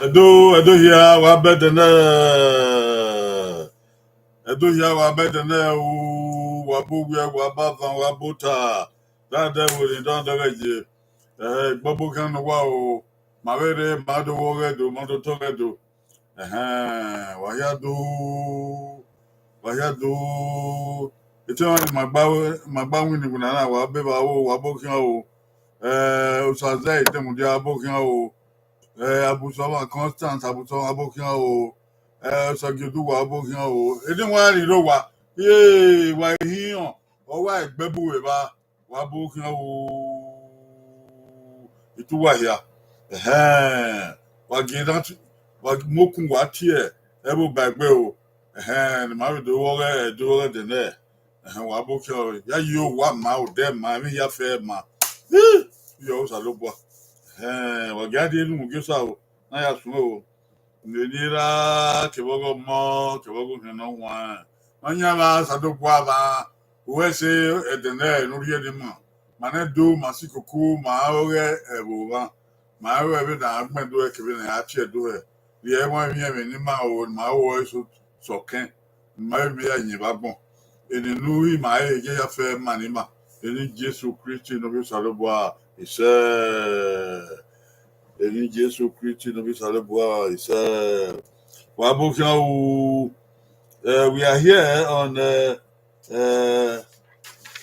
Edo here wa bedene. Edo here wa bedene wa bugwe wa bavan wa buta. That devil don't dogeje. Babu kan wa o. Mawere madu wogedo madu togedo. Wayadu. Ito magba wini kuna na wa beba o wa bokin o. Usaze itemu dia bokin o. Abuso Constance Abuso abokian o Sagedu wa abokian o edi wa ri ro wa wa hiyan o wa egbebu we ba wa abokian o itu wa ya wa gidan wa mokun wa tie e bo bagbe o ni ma we do de ne wa abokian o ya yo wa ma o de ma mi ya fe ma yo sa lo bo wagadi elu mugisa o na ya sun o nira kebogo mo kebogo no wa manya ba sadokwa ba wese edene no rie de ma mana do masikoku ma ore ebuwa ma ore be da agbedo e kebe na ya che do e ye wa mi e ni ma o ma wo so soken ma mi ya yin ba gbon eni nu yi ma e je ya fe ma ni ma eni Jesu Christ no bi salobo ise Eni Jesu Christ no be saleboa is Wabukian. We are here on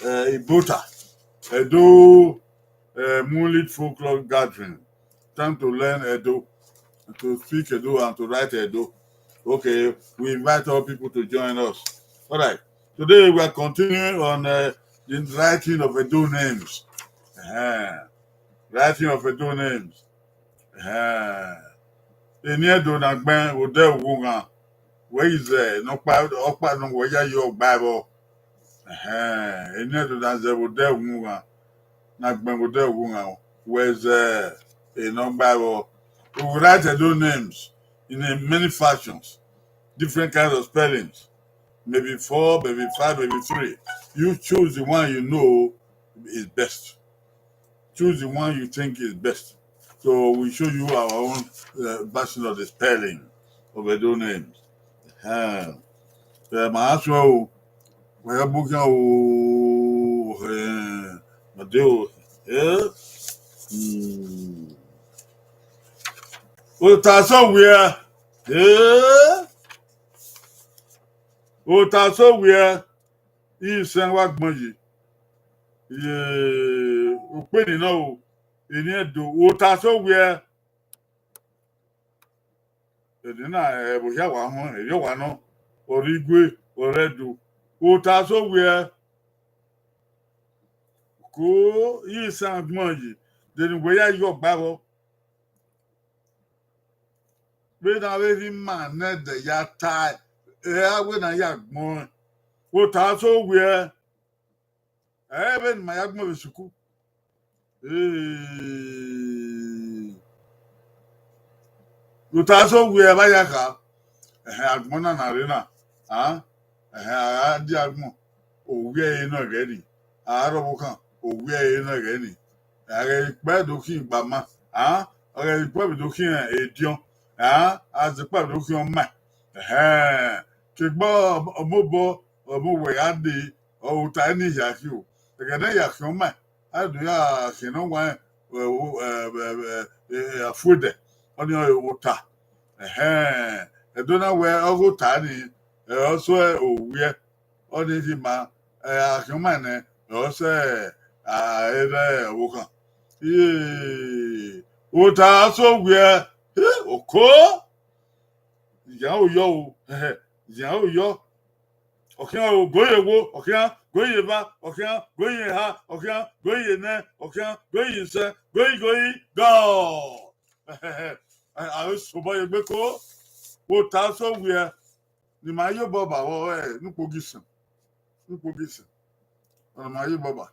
Ibota. Edo Moonlit Folklore Gathering. Time to learn Edo, to speak Edo, and to write Edo. Okay, we invite all people to join us. All right. Today we are continuing on the writing of Edo names. Writing of Edo names. Eni Edo na gben ode ogungan. Where is there? No okpa no where your Bible. Eni Edo na ze ode ogungan. Na gben ode ogungan. Where's no Bible? We will write Edo names in many fashions, different kinds of spellings. Maybe 4, maybe 5, maybe 3. You choose the one you know is best. Choose the one you think is best. So we show you our own version of the spelling of Edo names. My answer, we are booking Madeo. Otaso where? Otaso where? Isan wa gbon yi. Ope ni na o. Eni Edo. Otaso where? Edina bo ya wa ho, eyo wa no. Origwe, Oredo. Otaso where? Ko isan gbon yi. Then we ya yo gbabo. We na we man na de ya tai. We na ya gbon. Otaso where? Even my agma bisuku. Utaso we aba yaka. Agmona na rena. Di agmo. Owe no gani. Aro bokan. Owe no gani. Are pe dokin gbama. Are pe dokin edion. As pe dokin ma. Kegbo omobo omowe ade o ta ni yaki o. Tegede yaki o ma. Adu ya kino wa afude. Oni ota. Edona we ogota ni also owie. Oni ti ma akima ne also ere wokan. Ota so we oko. Ya o yo. Ya o yo. Okay, goye wo, okay, goye ba, okay, goye ha, okay, goye ne, okay, goye se, goye, go. I was so boy beko, wo ta so we ni ma yo baba wo nu pogison. Na ma yo baba.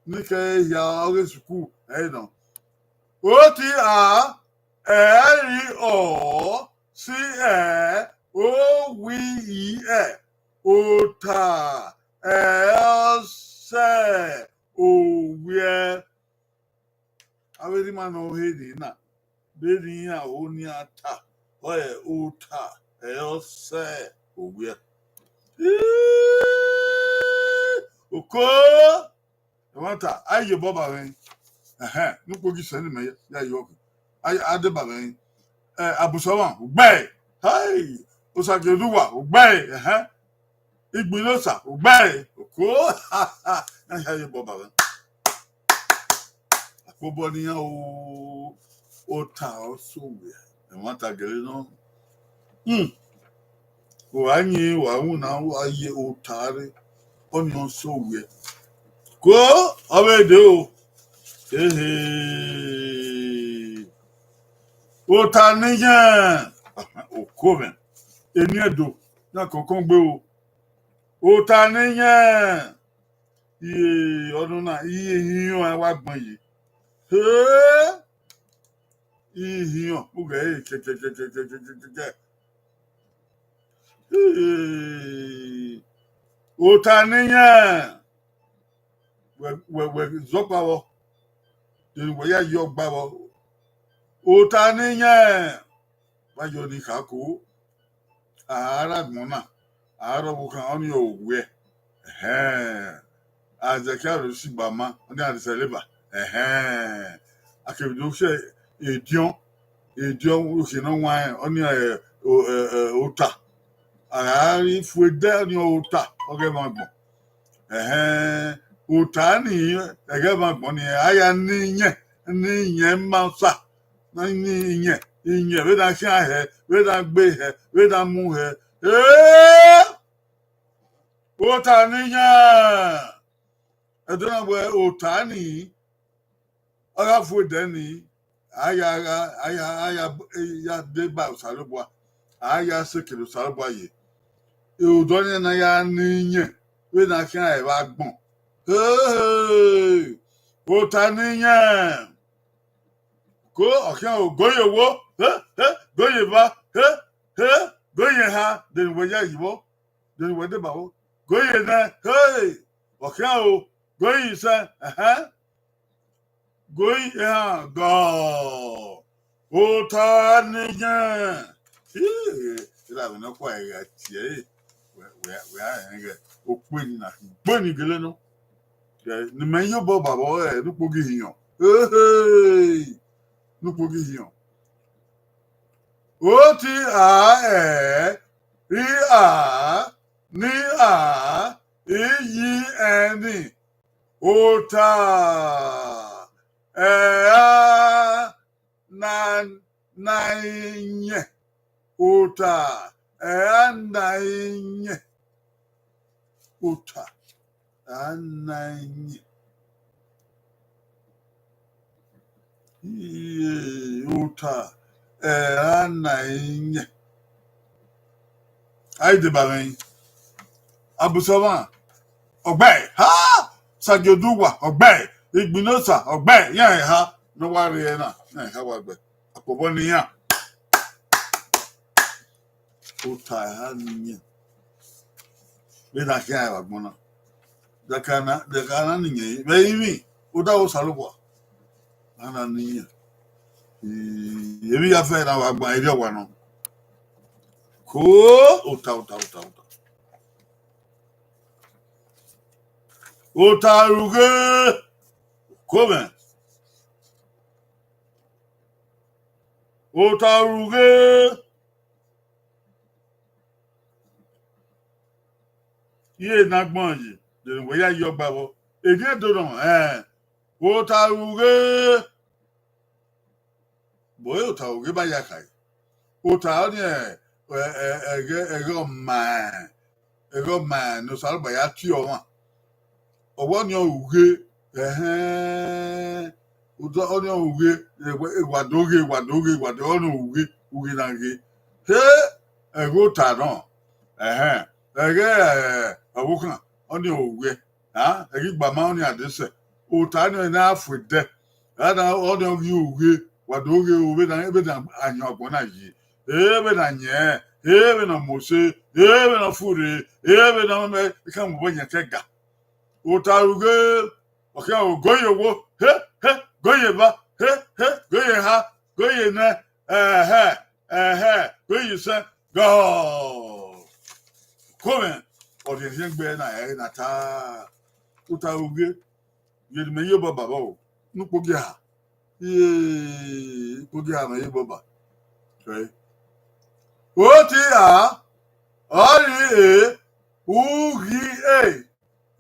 Ni ke ya o school, no. O ti a o c o w e Ota else owie aweri ma no hedi na beri a oni ata oye ota else owie oko wanta aye boba wen nupogi sani me ya yo ay ade ba wen abusawan ugbe hey osageduwa ugbe Igbinosa, ugbe, oko, na ya boba we. Akobo ni ya o ta o so we. E won ta gere no. Ko anyi wa hu na wa ye o tare. Oni on so we. Ko awede o. O ta ni yan. Oko men. Eni Edo na konkon gbe o. Ota niyan ọdún náà iyan wa gbọn yìí iyan mo gẹ kẹkẹkẹkẹkẹkẹ ota niyan wẹ zọpawọ wẹ ya yọ gbawọ ota niyan wáyọ ní kakó àárá gbọn náà. Aro bukan oni owe azekaro si bama oni adeleba akebido se edion o se no wan oni ota ari fuede ni ota oge ma gbon utani egeba gboni aya ninye masa na ninye we da sha he we da gbe he we da mu he utani nya edona we utani aga fu deni aya ya deba usalubwa aya sekelu usalubwa ye udoni na ya ninye we da sha he ba gbon utaninya go okan goye wo goye ba goye ha den we ya yiwo den we de bawo goye na okan goye sa goye ha go utaninya ila we no kwa ya tie we are openi na gboni gele no ni men yo bo babo nupo gi hiyan nupo gi hiyan o ti ri ni yi eni ota na nye ota na nye ota ananye uta ananye aide barin abusawa ogbe ha sajoduwa ogbe igbinosa ogbe yan ha no wari na ha wa gbe apobo niyan uta ananye be na kia wa gbona dakana ninye baby uda o salubwa ana ninye ebi ya fe na wa gba ire wa no ko uta ruge come uta ruge ye na gbon yi de we ya yo gbabo ege do no o ta ruge boy o ta ruge ba ya kai o ta ni ege ma no sal ba ya ti o wa owo ni o ruge o do o ni o ruge igwadoge no ruge na ge ego ta no awukan oni owe egi gbama oni adese utani na afude ana oni ogi owe wadoge owe na ebe na anya ogbona yi ebe na nye ebe na mose ebe na fure ebe na me kan mo nya tega utaruge okan ogoye wo goye ba goye ha goye na goye se go come ọdịnihu gbe na ya na taa ụta uge yiri me yoba baba o nupo gi ha pogi ha na yoba okay oti ori ugi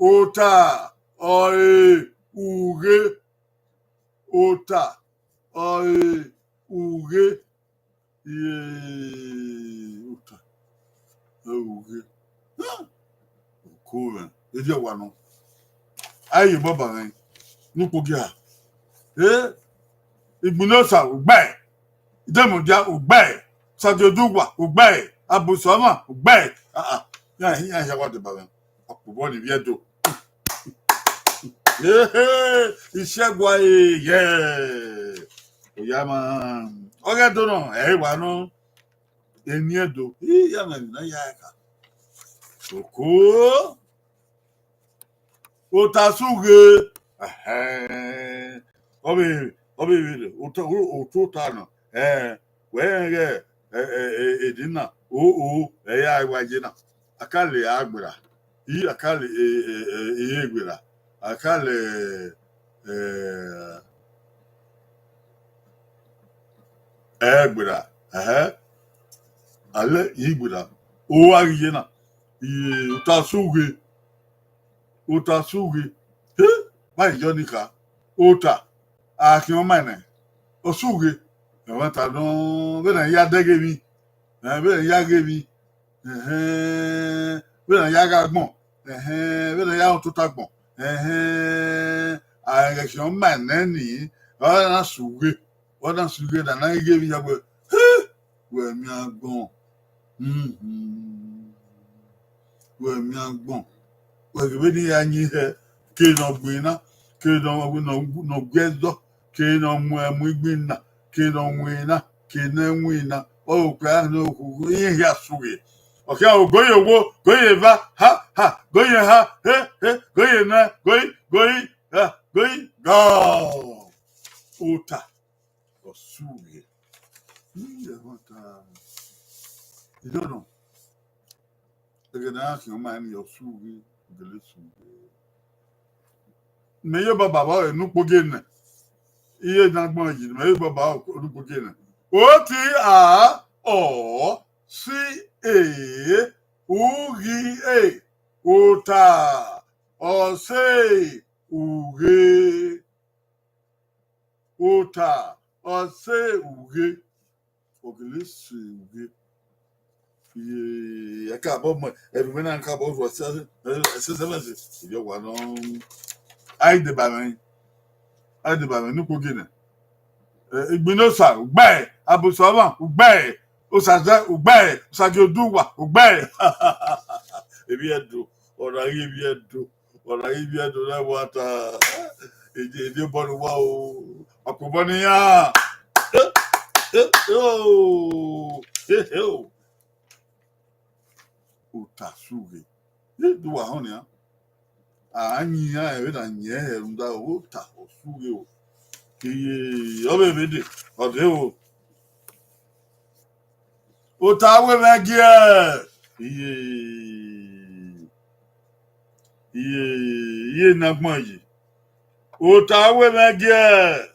ụta ori uge ụta ori uge ụta uge cool eje wa no ayi baba ren nupo gi ha igbinosa ugbe idemudia ugbe sajoduwa ugbe abusoma ugbe ya wa de baba opobo ni biedo isegwa oya ma oge do no wa no eni edo ya na ya ka oko otasuge obi ututa no wege edina eya iwajina akale agbera akale egbera akale egbera ale igbera o agiyena utasuge Vai Jonica, Ota, Akiomane, Osuge, Vantadon, Vena Yadegemi, Vena Yagemi, Vena Yagagmon, Vena Yautotagbon, a election man, Nanny, Vana Suge, Vana Suge, and I gave you a where me are gone. Where me are gone. Where really I need her, King of Winner, King of no Gezo, King of Mwina, King of Winner, King of Winner, oh, grand no who in here sweet. Okay, I'll go your walk, go your ha, go your ha, go your na, go, Ota, or Sugi. You don't know. They're going to ask your man your Sugi, the little. Meyo baba wa nu pogene iye nagbon yi meyo baba nu pogene o ti a o si e u ri e o ta o se u re o ta o se u re o gele se u re ye akabo mo every na akabo for se yo wa no ai de ba men nuko gina igbinosa ugbe abusoma ugbe osaza ugbe osajoduwa ugbe ebi edo ora ebi edo na wata eje bonu wa o akoboni ya utasuge duwa honia anyi ya ewe na nye herunda o ta osuge o iye obebede ode o otawe megie iye nagbon yi otawe megie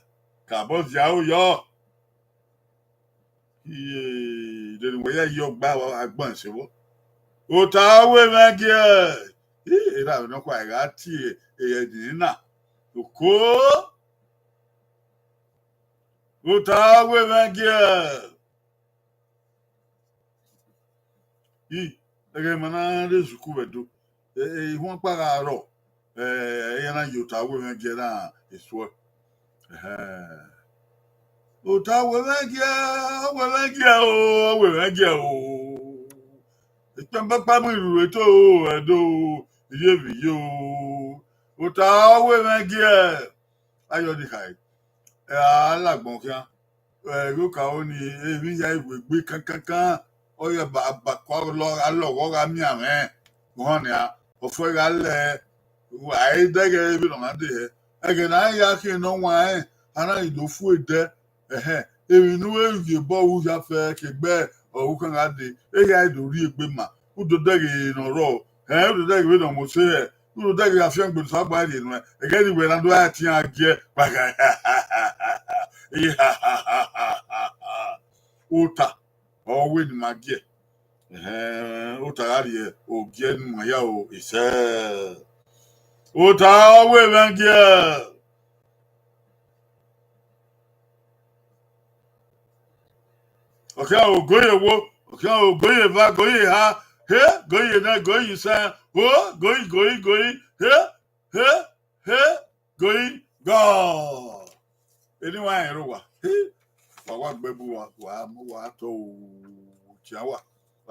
kabo via o yo iye de wo ye yo gba agbon sewo otawe megie era no kwa ga ti eye dinna oko otawe megie ege mana de zuku bedo won para ro yana yotawe megie na eso otawe megie o ìpẹ́ńpẹ́ pàmò ìrùwé tó ẹ̀dọ́ ìyẹ́bì yóò otawe megie ayọ̀dìkà alágbọ̀n kíá lókà ó ní èmi ya ìwé gbé kankankan ọyọ bàbàkọ́ alọ́wọ́ ra mí àmẹ́ wọn ni a ọ̀fọ́ ra lẹ̀ àìdẹ́gẹ̀ ebi lọ́mọ adé yẹ ẹ̀gẹ̀ náà yà kí n náà wọ́n ẹ̀ aná ìdòfú èdè èmi ní wọ́n yè bọ́ wù yà fẹ́ kẹgbẹ́ ọ̀hún kan adé ẹ̀yà ìdòrí ègbé mà udodẹ́gẹ̀ nọ̀rọ̀ udodẹ́gẹ̀ wẹ́n náà mo ṣe ẹ̀ udodẹ́gẹ̀ àfihàn gbèsè àgbà yìí nù ẹ̀ ẹ̀gẹ́ ni wẹ́n náà tó yà tiẹ̀ àgẹ́ pàgà ota ọwọ́ ni ma gẹ̀ ota láti yẹ ògẹ́ ni mà yà ó ìṣẹ́ ota ọwọ́ ẹ̀ máa gẹ̀ ọ̀kẹ́ ògóyè wo ọ̀kẹ́ ògóyè bá góyè ha góyè náà góyè sẹ́ góyè góyè gọ́ọ̀ ẹni wàá ẹ̀rọ wà wàá gbẹ́bù wàá tọ́ òkìá wà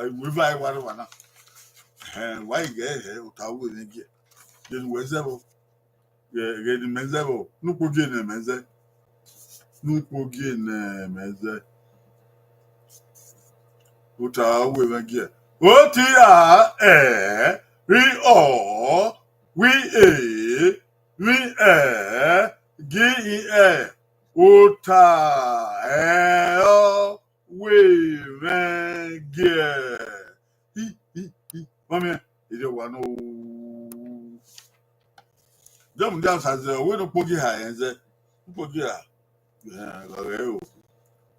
ìwé báyìí wà lọ́wọ́ náà wàá ìgẹ́ ọ̀tá owó ní gẹ̀ yẹnu wẹ́sẹ̀ bọ̀ yẹnu mẹ́sẹ̀ bọ̀ nùkpọ̀gì ẹ̀ mẹ́sẹ̀ ọ̀tá owó ní gẹ̀ ó ti à ẹ̀ rí ọ̀ wí ẹ̀ rí ẹ̀ gí ẹ̀. Ota we megie. Mami, ide wa no. Jam down says we no pogi ha enze. Pogi ha.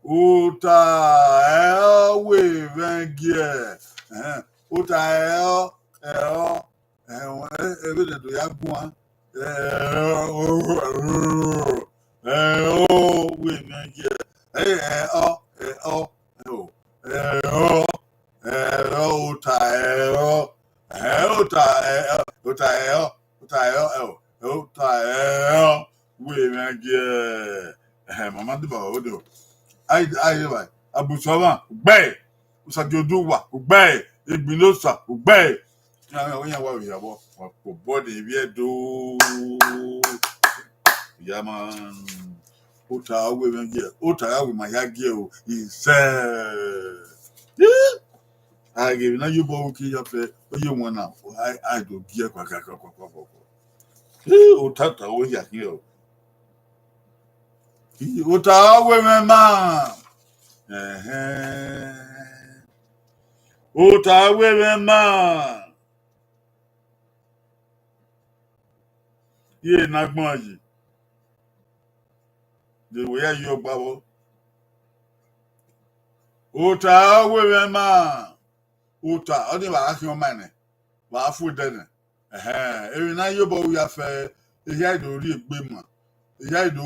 O. Ota we megie. Ota evident to ya gwa. Mama de ba odo. Ai vai. Abusoma, gbe. Usajoduwa, gbe. Egbinosa, gbe. Onya wa we yabo. Ko body bi edo. Yeah, man. Ota we mengie. Ota we my yagio is I give na you bo ki ya fe. You wanna I do gear kwa. Ota ta we ya here. Ota we mema. Ota we mema. Ye nagbon yi. The way you babo. Ota we mema. Ota odi ba aki o mane. Wa fu dene. Erin na yo bo ya fe iya idori egbe mo. Iya ido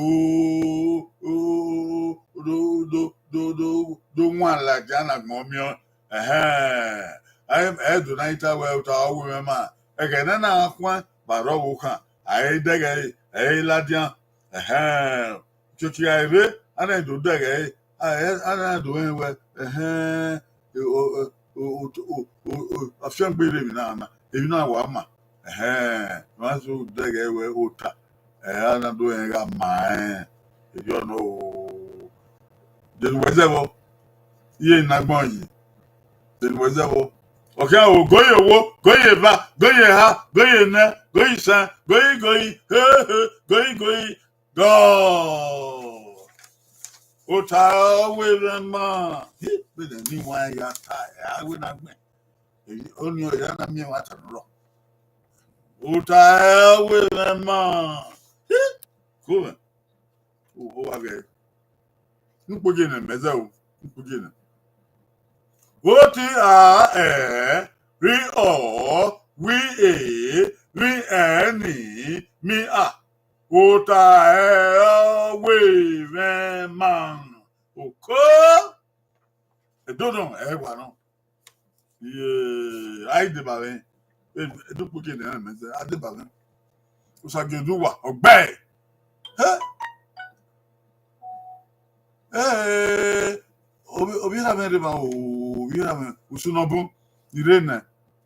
do one like Jana Gomio. I do night well to our women. Again, and I want Baroka. I dig a ladian. Chucky I read, and I do dig I do anywhere. I've seen believe now. If you know what, once you dig away, Ota. I'm not doing a mine. If you know, then whatever. Ye Nagmonyi. Then whatever. Okay, oh, go ye wo, go ye ba, go ye ha, go ye na, go ye san, go ye, go ye, go. Ota with a man. But the new one ya tie. I will not win. Only your young me what a rock. Ota with a man. Cool. Oh, okay. No beginning, Mezo. Beginning. What ri o wi ri any me Ota we man. Oko. E dodo e wa no. Ye, ai de ba wen. E do beginning na me say, ade ba wen. Usageduwa ogbe. Obi ha mere ba obi ha me usunobu irene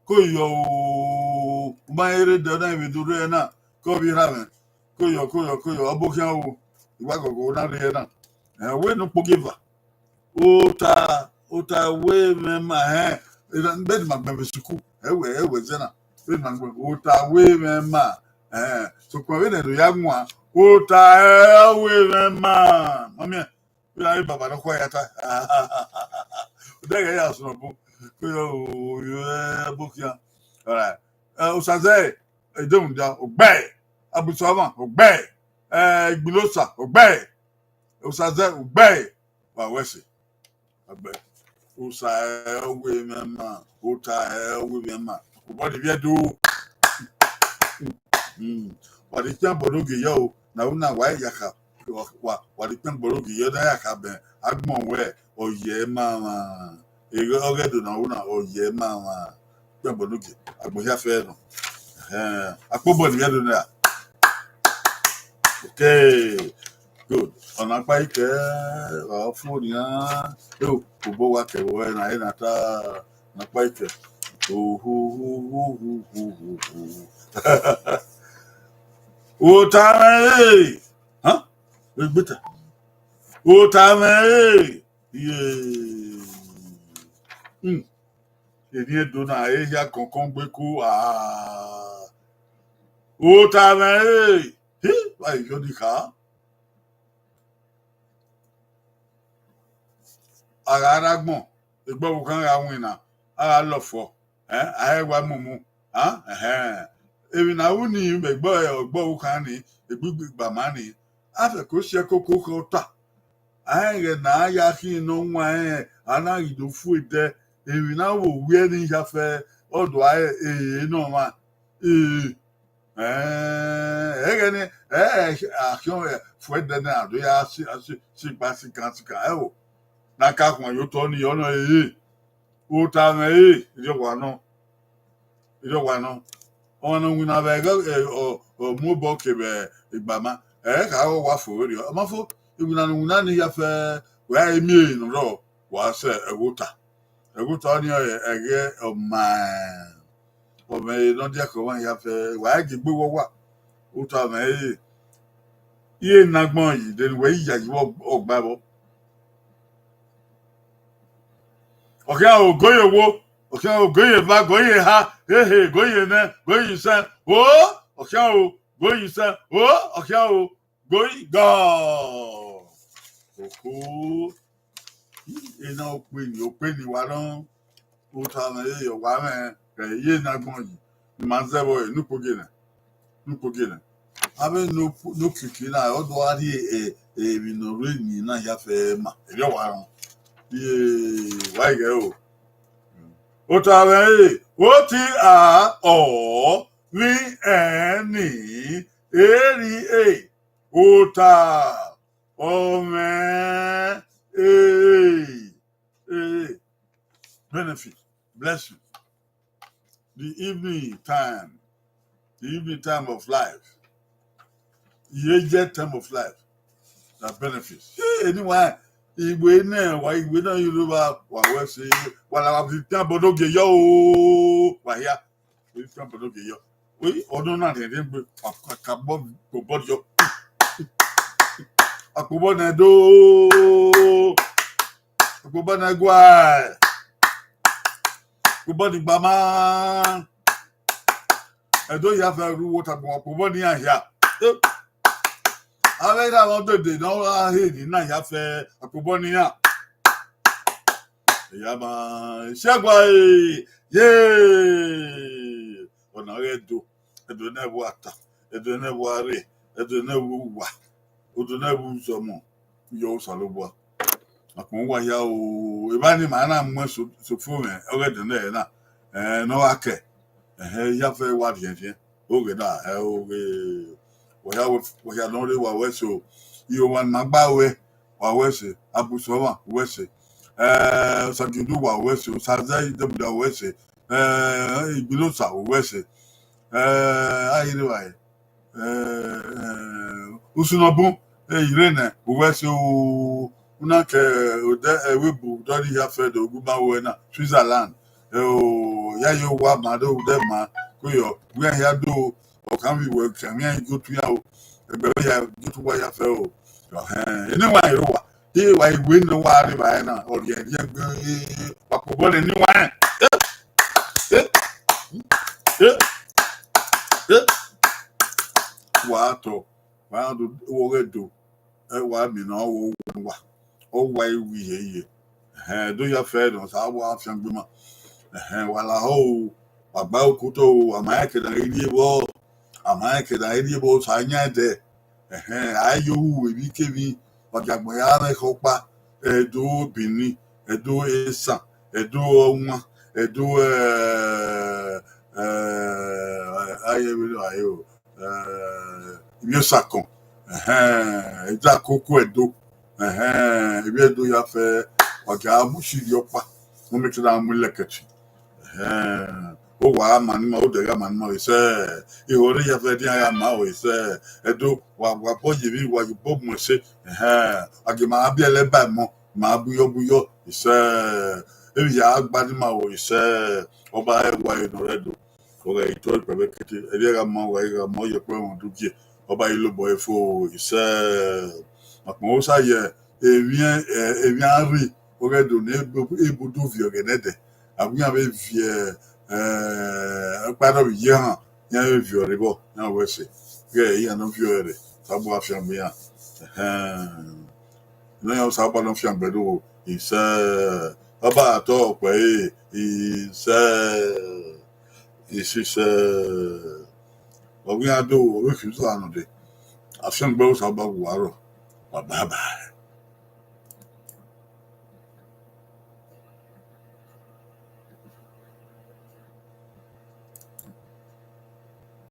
ko yo ma ere de na me dure na ko bi ha me ko yo abokian wo igba gogo na re na we no pogiva ota we me ma be ma be suku we zena be ma ota we me ma so ko we do ya nwa ota we me ma mami ya baba no kwa yata udega ya so bo yo bokia alright usaze edum dia ogbe abusuama ogbe igbilosa ogbe usaze ogbe wa wese ogbe usa we mema uta we mema ubodi bia do wadi tan bodoge yo na una wa yaka wadi tan bodoge yo da yaka ben agbon we oye mama ego oge do na una oye mama tan bodoge agbon ya fe no apobo ni do na okay good ona pa ike fún ya yo kubo wa ke wo na ta na pa ike Ota huh? Ibota. Ota ye. Eni do na ya konkon gbe ku Ota why you di ka? Ara gbon. Egbo wo kan ra win na. Ara lofo. Aye wa mumu. Ebi na uni megbo ogbo kan ni egbigba mani afe ko se koko ko ta aye na ya ki no nwa ana ido fu ede ebi na wo wi ni ya fe odo aye no ma Egene action foi danado ya si basi kansika o na ka kun yo to ni ona o ta me ijo wa no ona wina ba ga o mo bo ke be igbama ka o wa fo ri o ma fo wina no wina ni ya fe wa emi no ro wa se egota ni ege o ma o me no dia ko wa ya fe wa gi gbe wo wa o ta me iye nagbon yìí dẹni wẹ yíyà yìí ọgbà bọ ọkẹ ògóyè wo ọkẹ ògóyè bá góyè ha hehe góyè nẹ góyè sẹ o ọkẹ góyè sẹ o ọkẹ góyè gọọ òkú iná òpè ní wà náà ó ta ọmọ yìí ọgbà mẹ rẹ iye nagbon yìí ni màá zẹbọ yìí nùpọgẹ nẹ abe no kiki na odo ari mi no re ni na ya fe ma ere wa wa ge o ta be o ti a o ni eni eri o ta o me benefit blessing the evening time of life. Ye time of life that benefits. Anyway, ìwé náà yìí ló wà wẹ́ sí wàhálà wà fi tán bọ́dọ̀gẹ̀ yọ ooo wàhíà fi tán bọ́dọ̀gẹ̀ yọ. Ọdún náà lè gbé àkàbọ̀ kò bọ́dọ̀ yọ. Àkùbọ̀ náà dóó. Àkùbọ̀ náà gbọ́ ẹ̀. Àkùbọ̀ ní gbàmá. Ẹ̀dọ́ yà fẹ́ ru wọ́tàbọ̀ àkùbọ̀ ní àyà. Alẹ́ àwọn dòdè náà hèdì náà yà fẹ́ àkùbọ̀ níyà. Ìyá máa ṣẹ́gun yéé ọ̀nà rẹ̀ ẹ̀dọ̀ náà wọ àtà ẹ̀dọ̀ náà wọ àárẹ̀ ẹ̀dọ̀ náà wọ wà ọ̀dọ̀ náà wọ sọmọ yọ sàlùbọ̀ àkùnrin wà yá o ìbáni màá náà mú sòfò rẹ̀ ọ̀rẹ́dẹ̀ náà yẹn náà náà wà kẹ̀ yà fẹ́ wà díẹ̀ ọ̀rẹ́ náà ọ̀rẹ́. Waya nore wa weso iyo wan magbawe wa wese abusoma wese sagidu wa wese sazai debuda wese ibilosa wese ayire wa usunobu irene wese o una ke ode ewebu dori ya fe do gba we na Switzerland ya yo wa ma do de ma kuyo we ya do ọkàn fi wọ kẹmí ẹyin tó tún yà ó ẹgbẹ̀rún yà tó tún wá yà fẹ́ o ẹni wà yìí wà yìí wà ìwé ní wà rí báyìí náà ọ̀rẹ́ ẹ̀dí ẹgbẹ́ pàpọ̀ ní wà yẹn wà á tọ̀ wà á tó owó rẹ̀ dò ẹ wà á mìíràn ọ wà ìwé yẹyẹ ẹ̀ẹ́dó yà fẹ́ dùn sáà wà á fi gbé mọ́ wà láhọ́ o àgbà òkútó àmáyàkẹ̀dà ilé bọ́ àmáyàkẹ̀dà ilé bọ́ sàáyà dẹ̀ ayéwu èbíkébi ọ̀jàgbọ̀n yà rẹ̀ kọ́pa ẹ̀dọ́ Benin ẹ̀dọ́ ẹ̀sán ẹ̀dọ́ ọ̀wọ́n ẹ̀dọ́ ayéwèlé ayé o ìmíọ́sàkàn ẹ̀dọ́ àkókò ẹ̀dọ́ ẹ̀bí ẹ̀dọ́ yà fẹ́ ọ̀jà amúṣìlì ọ̀pá wọ́n mi tún náà mú lẹ́kẹ̀tì. O wa manima o dega manima ise ihore ya fe dia ya ma o ise edo wa po yibi wa yibo mo se age ma bi ele ba mo ma buyo ise ebi ya agbani ma o ise oba ewa ino redo o re ito pebe kete eri ga ma wa ga mo ye pe won dukie oba ilo bo efo ise akmo o sa ye evi ri o redo ne ebudu vi ogenede abuya be vie kpado bi yan yan viore bo na wese ge yan no viore sabo afian bi yan no yan sabo no fian bedo isa baba to pe isa isa obi ado o fi so anu de afian gbe o sabo waro baba